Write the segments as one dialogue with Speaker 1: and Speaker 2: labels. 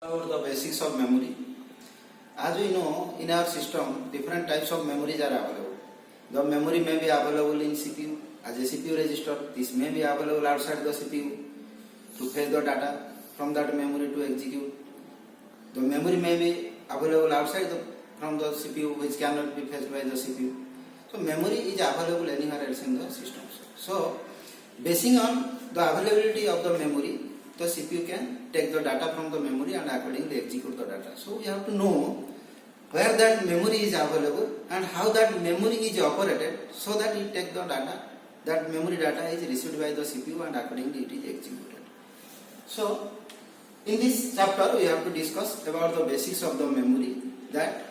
Speaker 1: About the basics of memory. As we know, in our system, different types of memories are available. The memory may be available in CPU as a CPU register. This may be available outside the CPU to fetch the data from that memory to execute. The memory may be available outside from the CPU, which cannot be fetched by the CPU. So memory is available anywhere else in the system. So basing on the availability of the memory, the CPU can take the data from the memory and accordingly execute the data. So we have to know where that memory is available and how that memory is operated so that it takes the data, that memory data is received by the CPU and accordingly it is executed. So in this chapter we have to discuss about the basics of the memory, that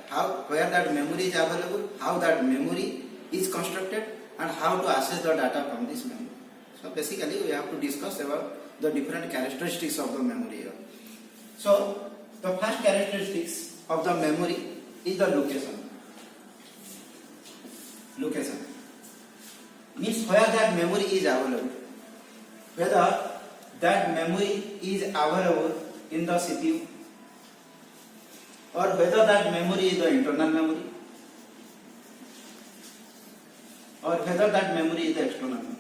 Speaker 1: where that memory is available, how that memory is constructed and how to access the data from this memory. So basically we have to discuss about the different characteristics of the memory here. So the first characteristics of the memory is the location. Location means where that memory is available. Whether that memory is available in the CPU or whether that memory is the internal memory or whether that memory is the external memory.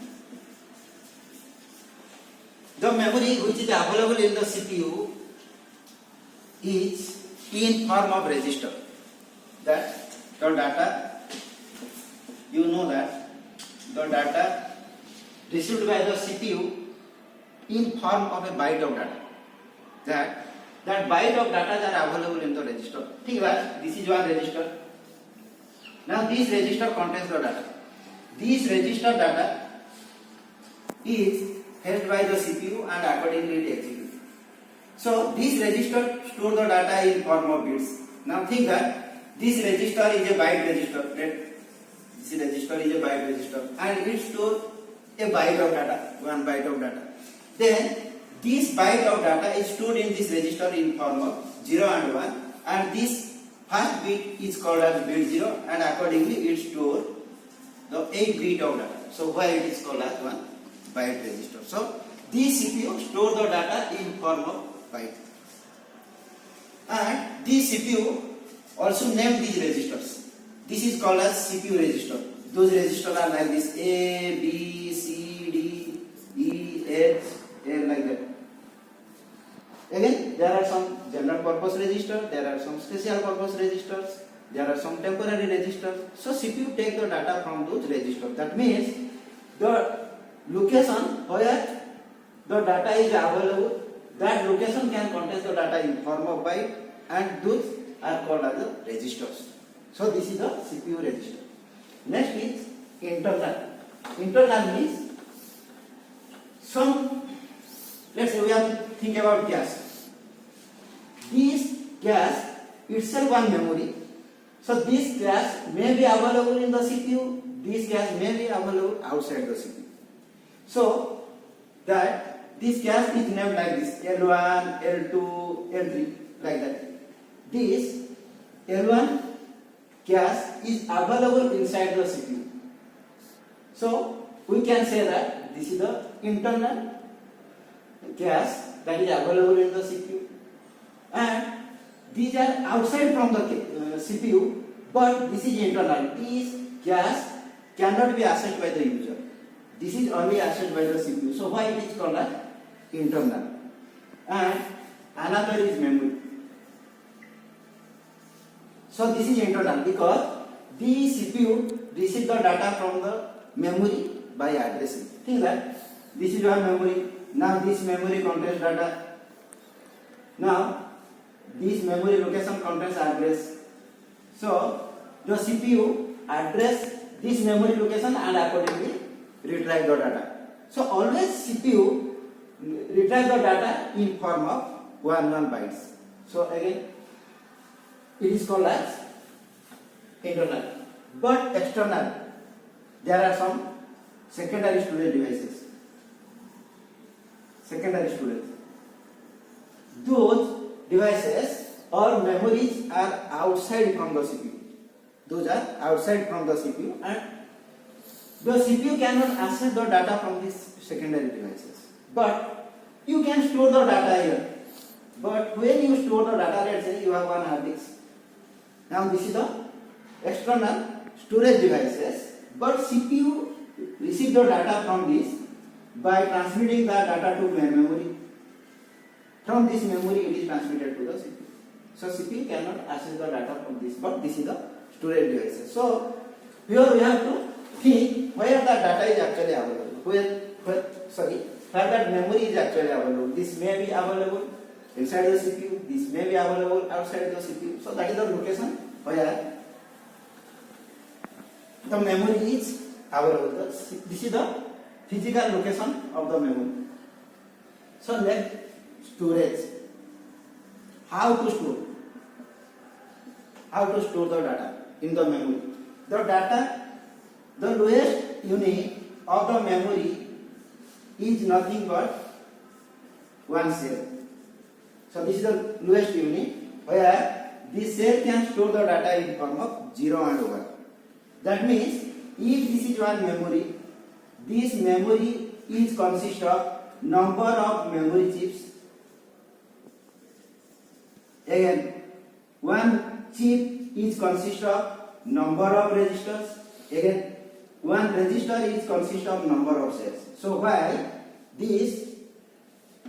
Speaker 1: The memory which is available in the CPU is in form of register. That the data, you know that the data received by the CPU in form of a byte of data. That byte of data are available in the register. Think about this is one register. Now this register contains the data. This register data is held by the CPU and accordingly it executes. So this register stores the data in form of bits. Now think that this register is a byte register. This register is a byte register and it stores a byte of data, 1 byte of data. Then this byte of data is stored in this register in form of 0 and 1 and this first bit is called as bit 0 and accordingly it stores the 8 bit of data. So why it is called as 1 byte register. So this CPU store the data in form of byte. And this CPU also name these registers. This is called as CPU register. Those registers are like this: A, B, C, D, E, H, L, like that. Again, there are some general purpose registers, there are some special purpose registers, there are some temporary registers. So CPU take the data from those registers. That means the location where the data is available, that location can contain the data in form of byte and those are called as the registers. So this is the CPU register. Next is internal. Internal means let's say we have to think about gas. This gas itself one memory. So this gas may be available in the CPU, this gas may be available outside the CPU. So that this gas is named like this: L1, L2, L3, like that. This L1 gas is available inside the CPU. So we can say that this is the internal gas that is available in the CPU, and these are outside from the CPU, but this is internal. This gas cannot be accessed by the user. This is only accessed by the CPU. So why it is called as internal? And another is memory. So this is internal because the CPU receives the data from the memory by addressing. Think that this is your memory. Now this memory contains data. Now this memory location contains address. So the CPU address this memory location and accordingly retrieve the data. So always CPU retrieve the data in form of 1 bytes. So again it is called as internal. But external, there are some secondary storage devices. Secondary storage. Those devices or memories are outside from the CPU. Those are outside from the CPU and the CPU cannot access the data from these secondary devices. But you can store the data here. But when you store the data, let's say you have one hard disk. Now this is the external storage devices, but CPU receive the data from this by transmitting the data to main memory. From this memory it is transmitted to the CPU. So CPU cannot access the data from this, but this is the storage devices. So here we have to think where the data is actually available. Where that memory is actually available. This may be available inside the CPU, this may be available outside the CPU. So that is the location where the memory is available. This is the physical location of the memory. So next, storage. How to store? How to store the data in the memory? The data, the lowest unit of the memory is nothing but one cell. So this is the lowest unit where this cell can store the data in form of 0 and 1. That means if this is one memory, this memory is consist of number of memory chips. Again, one chip is consist of number of registers. Again, one register is consist of number of cells. So why this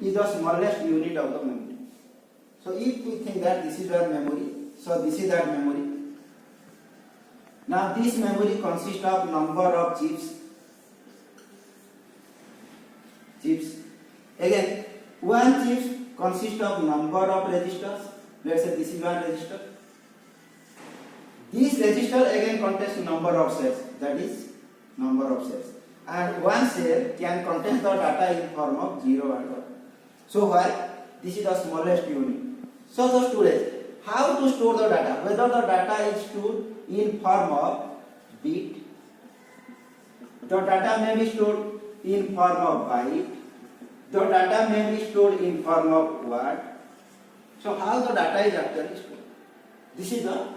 Speaker 1: is the smallest unit of the memory. So if we think that this is our memory, so this is that memory. Now this memory consists of number of chips. Again, one chip consists of number of registers. Let's say this is one register. This register again contains number of cells. That is number of cells. And one cell can contain the data in form of 0 and 1. So why? This is the smallest unit. So the storage. How to store the data? Whether the data is stored in form of bit, the data may be stored in form of byte, the data may be stored in form of word. So how the data is actually stored? This is the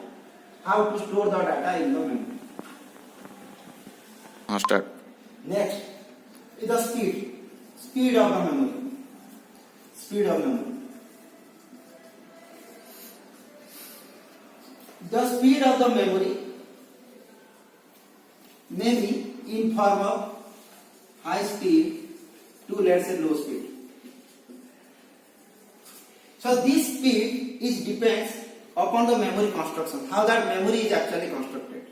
Speaker 1: how to store the data in the memory.
Speaker 2: Start.
Speaker 1: Next is the speed of the memory. Speed of memory. The speed of the memory may be in form of high speed to let's say low speed. So this speed is depends upon the memory construction, how that memory is actually constructed.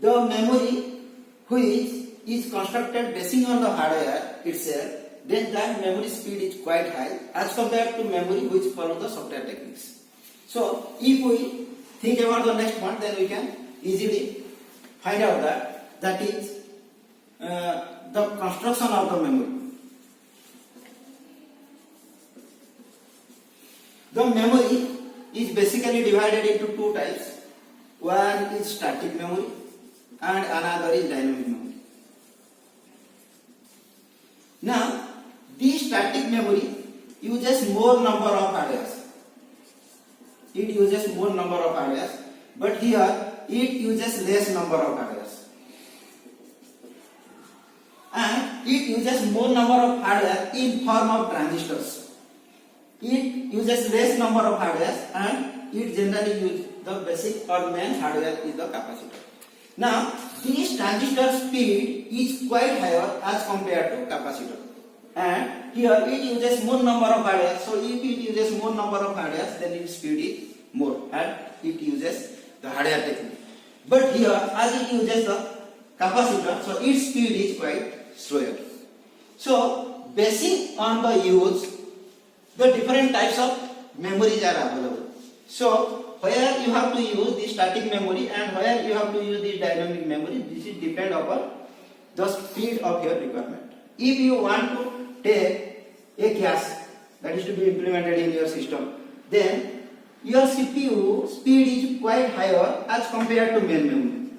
Speaker 1: The memory which is constructed basing on the hardware itself, then that memory speed is quite high as compared to memory which follow the software techniques. So if we think about the next one, then we can easily find out that is the construction of the memory. The memory is basically divided into two types. One is static memory and another is dynamic memory. Now, this static memory uses more number of hardwares. It uses more number of hardwares, but here it uses less number of hardwares. And it uses more number of hardware in form of transistors. It uses less number of hardware and it generally uses the basic or main hardware is the capacitor. Now, this transistor speed is quite higher as compared to capacitor. And here it uses more number of hardware. So if it uses more number of hardware, then its speed is more and it uses the hardware technique. But here, as it uses the capacitor, so its speed is quite slower. So, basing on the use, the different types of memories are available. So, where you have to use the static memory and where you have to use the dynamic memory, this is depend upon the speed of your requirement. If you want to take a cache that is to be implemented in your system, then your CPU speed is quite higher as compared to main memory.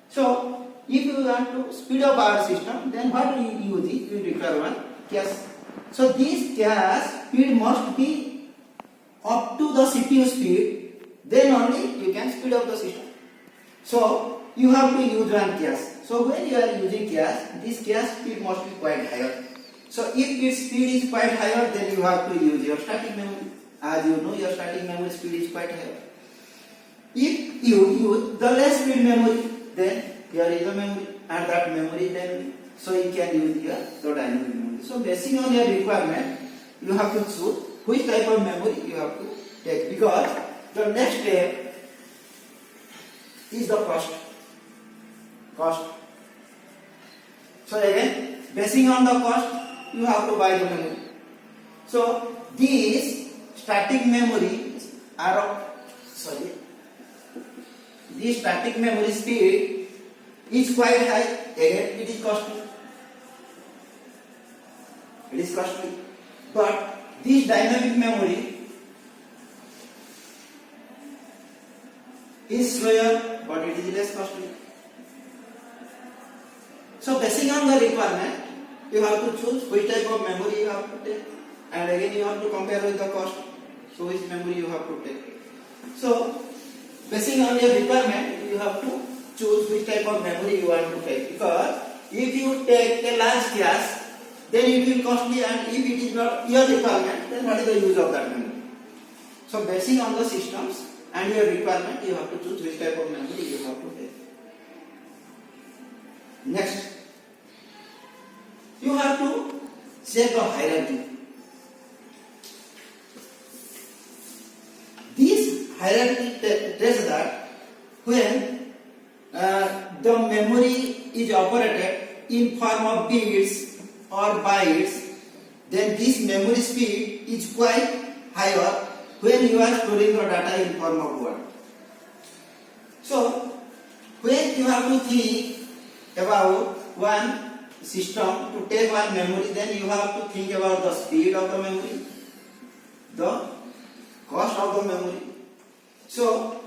Speaker 1: So, if you want to speed up our system, then what do you use it? You require one cache. So, this cache speed must be up to the CPU speed, then only you can speed up the system. So, you have to use one cache. So, when you are using cache, this cache speed must be quite higher. So if its speed is quite higher, then you have to use your static memory. As you know, your static memory speed is quite higher. If you use the less speed memory, then here is the memory, and that memory then so you can use here the dynamic memory. So based on your requirement, you have to choose which type of memory you have to take, because the next step is the cost. So again, basing on the cost, you have to buy the memory. So these static memories are the static memory speed is quite high. Again, it is costly. But this dynamic memory is slower, but it is less costly. So basing on the requirement, you have to choose which type of memory you have to take, and again you have to compare with the cost. So which memory you have to take. So basing on your requirement, you have to choose which type of memory you want to take, because if you take a large cache, then it will costly, and if it is not your requirement, then what is the use of that memory? So basing on the systems and your requirement, you have to choose which type of memory you have to take. Next, you have to check the hierarchy. This hierarchy tells that when the memory is operated in form of bits or bytes, then this memory speed is quite higher when you are storing the data in form of word. So when you have to think about one system to take one memory, then you have to think about the speed of the memory, the cost of the memory. So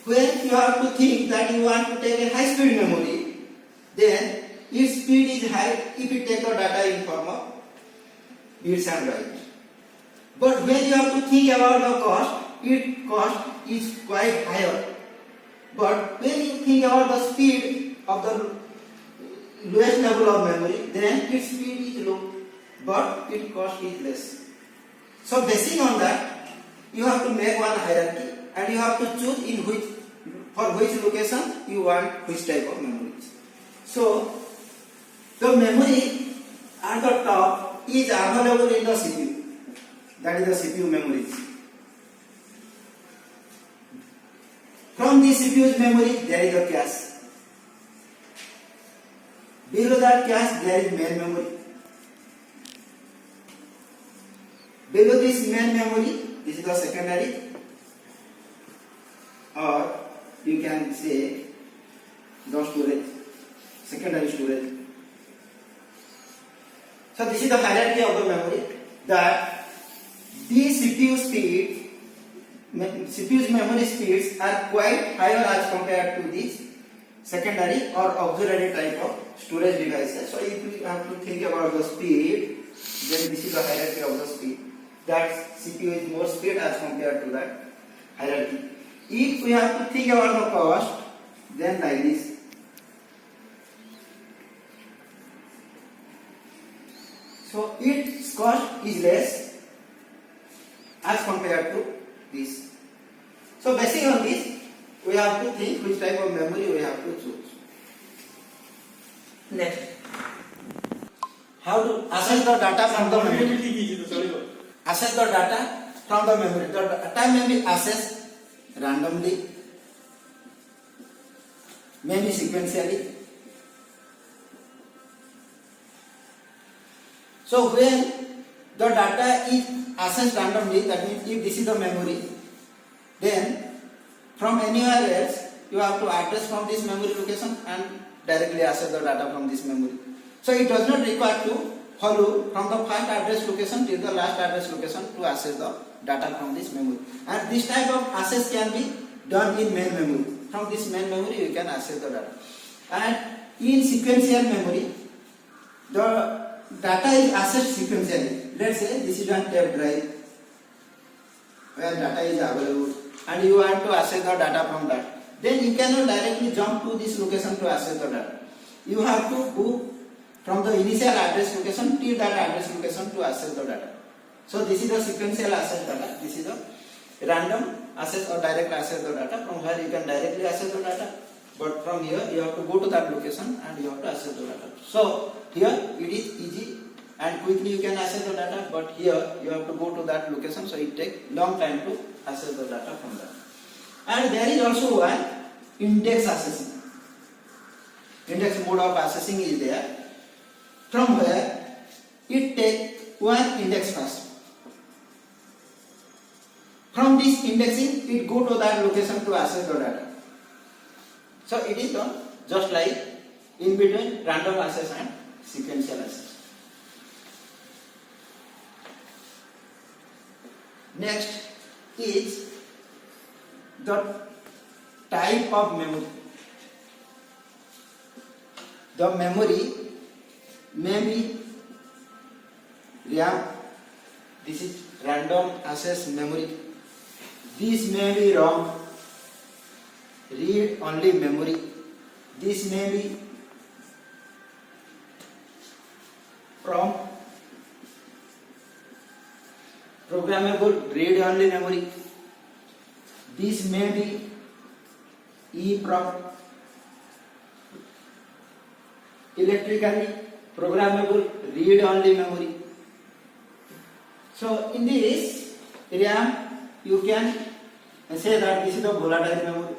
Speaker 1: when you have to think that you want to take a high speed memory, then its speed is high if you take the data in form of bits and bytes. But when you have to think about the cost, its cost is quite higher. But when you think about the speed of the lowest level of memory, then its speed is low, but its cost is less. So basing on that, you have to make one hierarchy, and you have to choose for which location you want which type of memory. So the memory at the top is available in the CPU. That is the CPU memory. From the CPU's memory, there is a cache. Below that cache, there is main memory. Below this main memory, this is the secondary, or you can say the storage, secondary storage. So this is the hierarchy of the memory, that the CPU's memory speeds are quite higher as compared to these secondary or auxiliary type of storage devices. So if you have to think about the speed, then this is the hierarchy of the speed. That CPU is more speed as compared to that hierarchy. If we have to think about the cost, then like this. So its cost is less as compared to this. So basing on this, we have to think which type of memory we have to choose. Next, how to access the data from the memory. Access the data from the memory. The data may be accessed randomly, may be sequentially. So when the data is accessed randomly, that means if this is the memory, then from anywhere else you have to address from this memory location and directly access the data from this memory. So it does not require to follow from the first address location till the last address location to access the data from this memory. And this type of access can be done in main memory. From this main memory you can access the data. And in sequential memory, the data is accessed sequentially. Let's say this is one tape drive where data is available, and you want to access the data from that. Then you cannot directly jump to this location to access the data. You have to go from the initial address location till that address location to access the data. So this is the sequential access data. This is the random access or direct access the data, from where you can directly access the data. But from here you have to go to that location and you have to access the data. So here it is easy and quickly you can access the data, but here you have to go to that location, so it takes long time to access the data from there. And there is also one index accessing. Index mode of accessing is there, from where it takes one index first. From this indexing, it go to that location to access the data. So it is done just like in between random access and sequential access. Next is the type of memory. The memory may be RAM. This is random access memory. This may be ROM, read only memory. This may be PROM, programmable read only memory. This may be EEPROM, electrically programmable read only memory. So in this RAM you can say that this is the volatile memory.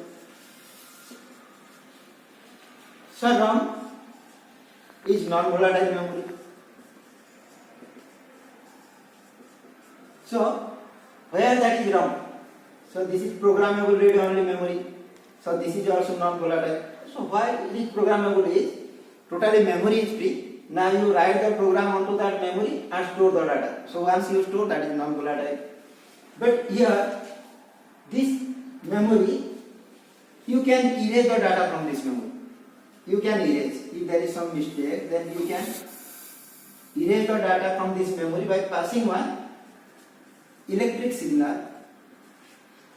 Speaker 1: So ROM is non-volatile memory. So where that is ROM? So this is programmable read only memory. So this is also non-volatile. So why this programmable is totally memory is free. Now you write the program onto that memory and store the data. So once you store, that is non-volatile. But here this memory, you can erase the data from this memory. You can erase. If there is some mistake, then you can erase the data from this memory by passing one electric signal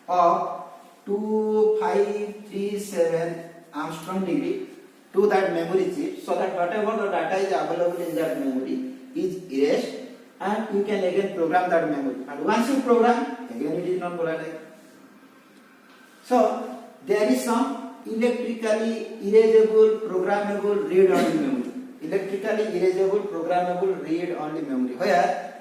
Speaker 1: of 2537 Armstrong degree to that memory chip, so that whatever the data is available in that memory is erased, and you can again program that memory. And once you program, again it is not volatile. So there is some electrically erasable programmable read only memory. Electrically erasable programmable read only memory, where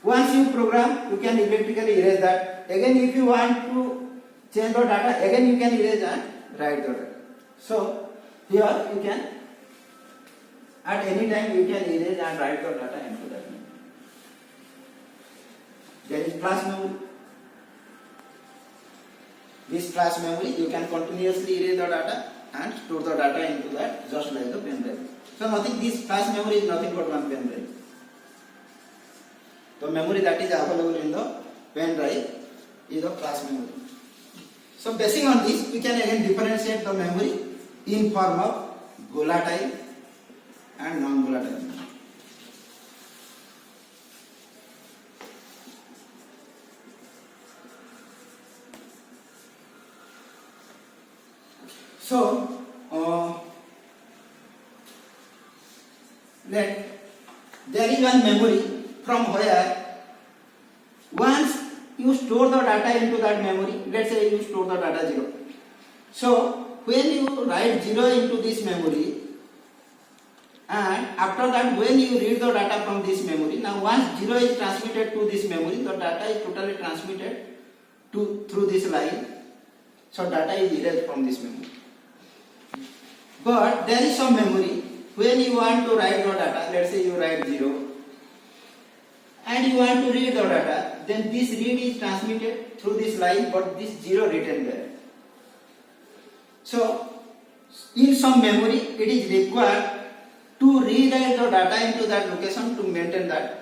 Speaker 1: once you program, you can electrically erase that. Again, if you want to change the data, again you can erase and write the data. So here you can, at any time you can erase and write the data into that memory. There is flash memory. This flash memory, you can continuously erase the data and store the data into that, just like the pen drive. So nothing, this flash memory is nothing but one pen drive. The memory that is available in the pen drive is the flash memory. So basing on this, we can again differentiate the memory in form of volatile and non-volatile. So there is one memory from where once you store the data into that memory, let's say you store the data 0. So when you write 0 into this memory, and after that when you read the data from this memory, now once 0 is transmitted to this memory, the data is totally transmitted through this line. So data is erased from this memory. But there is some memory when you want to write the data, let's say you write 0 and you want to read the data, then this read is transmitted through this line, but this 0 written there. So in some memory it is required to rewrite the data into that location to maintain that,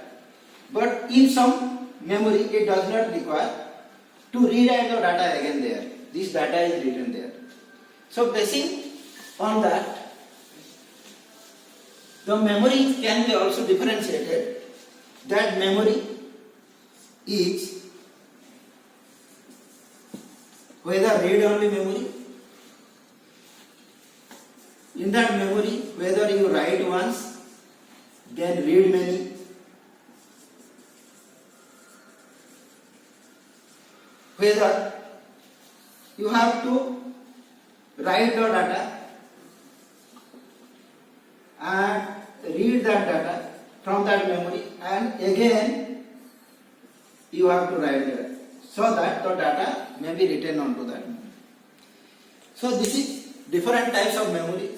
Speaker 1: but in some memory it does not require to rewrite the data again there. This data is written there. So basing on that, the memory can be also differentiated. That memory is whether read only memory. In that memory, whether you write once then read many, whether you have to write the data and read that data from that memory, and again you have to write that so that the data may be written onto that memory. So this is different types of memory.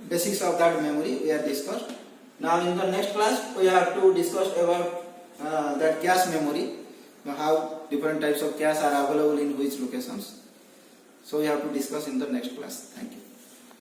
Speaker 1: Basics of that memory we have discussed. Now in the next class we have to discuss about that cache memory, how different types of cache are available in which locations. So we have to discuss in the next class. Thank you.